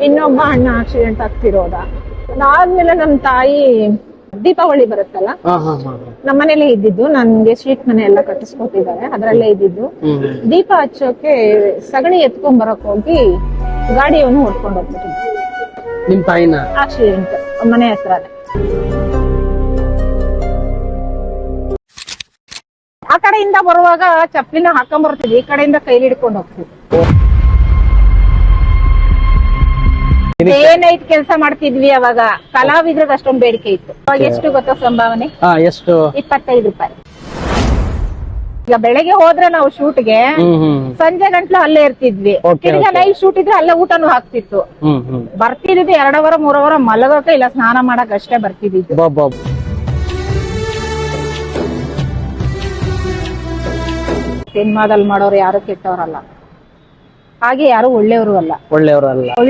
ಇನ್ನೊಬ್ಬ ಅಣ್ಣ ಆಕ್ಸಿಡೆಂಟ್ ಆಗ್ತಿರೋದ. ಅದಾದ್ಮೇಲೆ ನಮ್ ತಾಯಿ ದೀಪಾವಳಿ ಬರುತ್ತಲ್ಲ, ನಮ್ಮನೇಲೆ ಇದ್ದಿದ್ದು. ನನ್ಗೆ ಸ್ವೀಟ್ ಮನೆ ಎಲ್ಲ ಕಟ್ಟಿಸ್ಕೊತಿದ್ದಾರೆ, ಅದ್ರಲ್ಲೇ ಇದ್ದಿದ್ದು. ದೀಪ ಹಚ್ಚೋಕೆ ಸಗಣಿ ಎತ್ಕೊಂಡ್ ಬರಕ್ ಹೋಗಿ ಗಾಡಿಯವನು ಹೊಡ್ಕೊಂಡ್ ಹೋಗ್ಬಿಟ್ಟಿದ್ದ. ನಿಮ್ ತಾಯಿನ ಆಕ್ಸಿಡೆಂಟ್ ಮನೆ ಹತ್ರನೇ. ಆ ಕಡೆಯಿಂದ ಬರುವಾಗ ಚಪ್ಪಲಿನ ಹಾಕೊಂಡ್ ಬರ್ತಿದ್ವಿ, ಈ ಕಡೆಯಿಂದ ಕೈಲಿ ಹಿಡ್ಕೊಂಡು ಹೋಗ್ತಿದ್ವಿ. ಡೇ ನೈಟ್ ಕೆಲಸ ಮಾಡ್ತಿದ್ವಿ ಅವಾಗ. ಕಲಾವಿದ್ರಿಗೆ ಅಷ್ಟೊಂದು ಬೇಡಿಕೆ ಇತ್ತು. ಅವಾಗ ಎಷ್ಟು ಗೊತ್ತಾ ಸಂಭಾವನೆ? ಎಷ್ಟು? 25 ರೂಪಾಯಿ. ಈಗ ಬೆಳಗ್ಗೆ ಹೋದ್ರೆ ನಾವು ಶೂಟ್ಗೆ, ಸಂಜೆ ಗಂಟ್ಲು ಅಲ್ಲೇ ಇರ್ತಿದ್ವಿ. ತಿರ್ಗಾ ನೈಟ್ ಶೂಟ್ ಇದ್ರೆ ಅಲ್ಲೇ ಊಟನು ಹಾಕ್ತಿತ್ತು. ಬರ್ತಿದ್ದು 2 ಅವರ್ 3 ಅವರ್ ಮಲಗೋಕೆ ಇಲ್ಲ, ಸ್ನಾನ ಮಾಡಕ್ ಅಷ್ಟೇ ಬರ್ತಿದ್ದು. ಸಿನಿಮಾದಲ್ಲಿ ಮಾಡೋರು ಯಾರು ಕೆಟ್ಟವ್ರಲ್ಲ, ಹಾಗೆ ಯಾರು ಒಳ್ಳೆಯವರು ಅಲ್ಲ.